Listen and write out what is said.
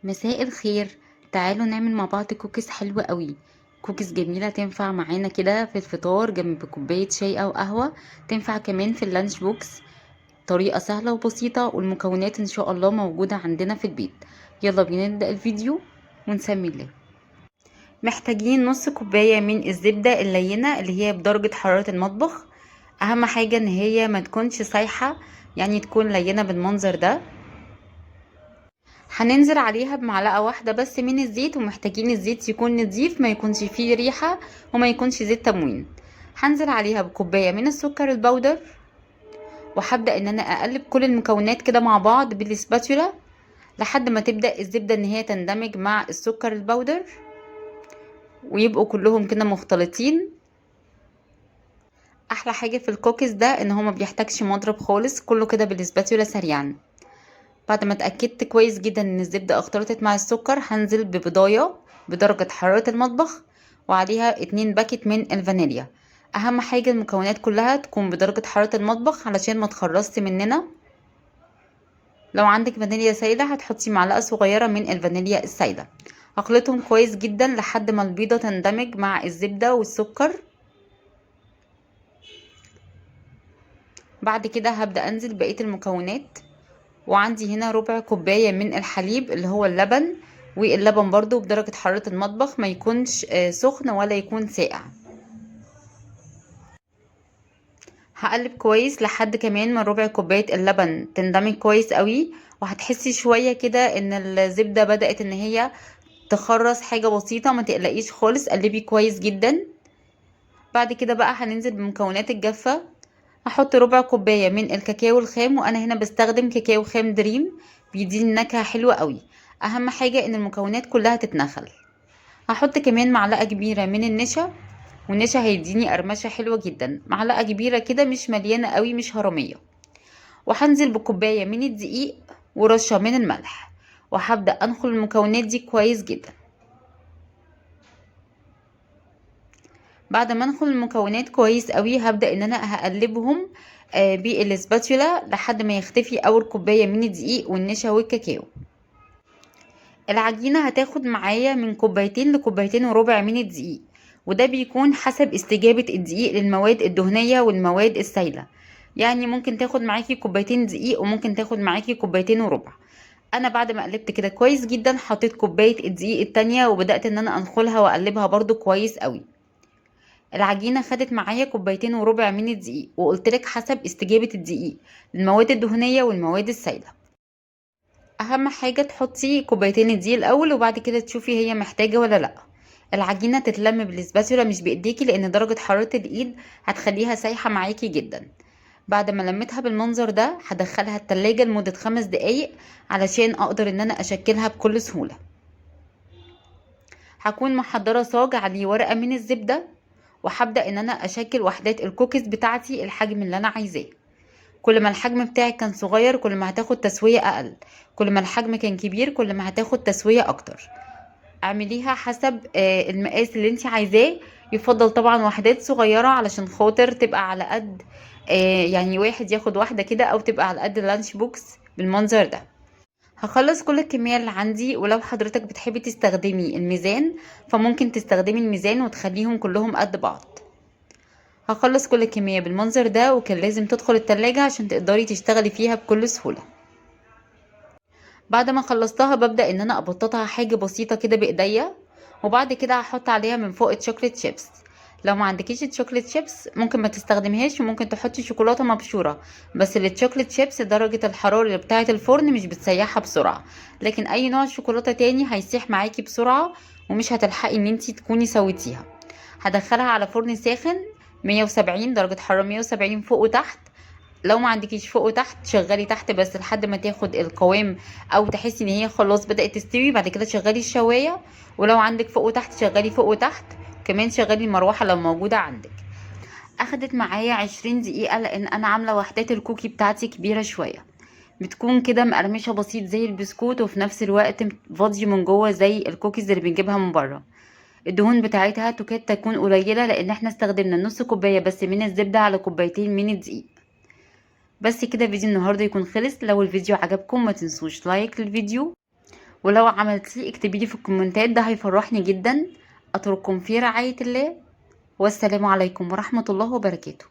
مساء الخير. تعالوا نعمل مع بعض كوكيز حلوة قوي. كوكيز جميلة تنفع معانا كده في الفطار جنب كوباية شاي او قهوة. تنفع كمان في اللانش بوكس. طريقة سهلة وبسيطة والمكونات ان شاء الله موجودة عندنا في البيت. يلا بينا نبدأ الفيديو ونسمي الله. محتاجين نص كوباية من الزبدة اللينة اللي هي بدرجة حرارة المطبخ. اهم حاجة ان هي ما تكونش سايحة، يعني تكون لينة بالمنظر ده. هننزل عليها بمعلقة واحدة بس من الزيت، ومحتاجين الزيت يكون نضيف، ما يكونش فيه ريحة وما يكونش زيت تموين. هنزل عليها بكوباية من السكر البودر، وهبدأ ان انا اقلب كل المكونات كده مع بعض بالسباتولا لحد ما تبدأ الزبدة ان هي تندمج مع السكر البودر ويبقوا كلهم كده مختلطين. احلى حاجة في الكوكيز ده ان هو ما بيحتاجش مضرب خالص، كله كده بالسباتولا سريعا. بعد ما اتأكدت كويس جدا ان الزبدة اختلطت مع السكر، هنزل ببضاية بدرجة حرارة المطبخ وعليها 2 باكت من الفانيليا. اهم حاجة المكونات كلها تكون بدرجة حرارة المطبخ علشان ما تخرصش مننا. لو عندك فانيليا سايلة هتحطي معلقة صغيرة من الفانيليا السايلة. هخلطهم كويس جدا لحد ما البيضة تندمج مع الزبدة والسكر. بعد كده هبدأ انزل بقية المكونات، وعندي هنا ربع كوباية من الحليب اللي هو اللبن. واللبن برضو بدرجة حرارة المطبخ، ما يكونش سخن ولا يكون ساقع. هقلب كويس لحد كمان ما ربع كوباية اللبن تندمج كويس قوي. وهتحسي شوية كده ان الزبدة بدأت ان هي تخرص حاجة بسيطة، ما تقلقيش خالص، قلبي كويس جدا. بعد كده بقى هننزل بمكونات الجافة. هحط ربع كوباية من الكاكاو الخام، وانا هنا بستخدم كاكاو خام دريم، بيديني نكهة حلوة قوي. اهم حاجة ان المكونات كلها تتنخل. هحط كمان معلقة كبيرة من النشا، والنشا هيديني قرمشة حلوة جدا. معلقة كبيرة كده، مش مليانة قوي، مش هرمية. وهنزل بكوباية من الدقيق ورشة من الملح، وهبدأ انخل المكونات دي كويس جدا. بعد ما انخل المكونات كويس قوي هبدأ ان انا هقلبهم بالسباتولا لحد ما يختفي اول كوباية من الدقيق والنشا والكاكاو. العجينة هتاخد معايا من كوبايتين لكوبايتين وربع من الدقيق، وده بيكون حسب استجابة الدقيق للمواد الدهنية والمواد السائلة. يعني ممكن تاخد معاكي كوبايتين دقيق وممكن تاخد معاكي كوبايتين وربع. انا بعد ما قلبت كده كويس جدا حطيت كوباية الدقيق التانية، وبدأت ان انا انخلها واقلبها برضو كويس قوي. العجينة خدت معايا كوبايتين وربع من الدقيق، وقلتلك حسب استجابة الدقيق للمواد الدهنية والمواد السائلة. اهم حاجة تحطي كوبايتين الدقيق الاول، وبعد كده تشوفي هي محتاجة ولا لا. العجينة تتلم بالسباتولا مش بايديكي، لان درجة حرارة الايد هتخليها سايحة معاكي جدا. بعد ما لميتها بالمنظر ده هدخلها التلاجة لمدة 5 دقايق علشان اقدر ان انا اشكلها بكل سهولة. هكون محضرة صاج عليه ورقة من الزبدة، وهبدأ ان انا اشكل وحدات الكوكيز بتاعتي الحجم اللي انا عايزاه. كل ما الحجم بتاعك كان صغير كل ما هتاخد تسوية اقل، كل ما الحجم كان كبير كل ما هتاخد تسوية اكتر. اعمليها حسب المقاس اللي انت عايزاه. يفضل طبعا وحدات صغيرة علشان خاطر تبقى على قد يعني واحد ياخد واحدة كده، او تبقى على قد اللانش بوكس بالمنظر ده. هخلص كل الكمية اللي عندي، ولو حضرتك بتحبي تستخدمي الميزان فممكن تستخدمي الميزان وتخليهم كلهم قد بعض. هخلص كل الكمية بالمنظر ده، وكان لازم تدخل التلاجة عشان تقدري تشتغلي فيها بكل سهولة. بعد ما خلصتها ببدأ ان انا ابططها حاجة بسيطة كده بايديا، وبعد كده هحط عليها من فوق الشوكليت شيبس. لو ما عندكيش الشوكليت شيبس ممكن ما تستخدمهاش، وممكن تحطي شوكولاتة مبشورة. بس الشوكليت شيبس درجة الحرارة بتاعة الفرن مش بتسيحها بسرعة، لكن اي نوع شوكولاتة تاني هيسيح معاكي بسرعة ومش هتلحقي ان انتي تكوني سويتيها. هدخلها على فرن ساخن 170 درجة حرارة، 170 فوق وتحت. لو ما عندكيش فوق وتحت شغلي تحت بس لحد ما تاخد القوام، او تحسي ان هي خلاص بدأت تستوي، بعد كده شغلي الشواية. ولو عندك فوق وتحت شغلي فوق وتحت، كمان شغلي المروحة لو موجودة عندك. اخدت معايا 20 دقيقة لان انا عاملة وحدات الكوكي بتاعتي كبيرة شوية. بتكون كده مقرمشة بسيط زي البسكوت، وفي نفس الوقت فاضية من جوه زي الكوكيز اللي بنجيبها من بره. الدهون بتاعتها تكاد تكون قليلة لان احنا استخدمنا نص كوباية بس من الزبدة على كوبايتين من الدقيق. بس كده فيديو النهارده يكون خلص. لو الفيديو عجبكم ما تنسوش لايك للفيديو ولو عملتيه اكتبيلي في الكومنتات، ده هيفرحني جدا. اترككم في رعاية الله، والسلام عليكم ورحمة الله وبركاته.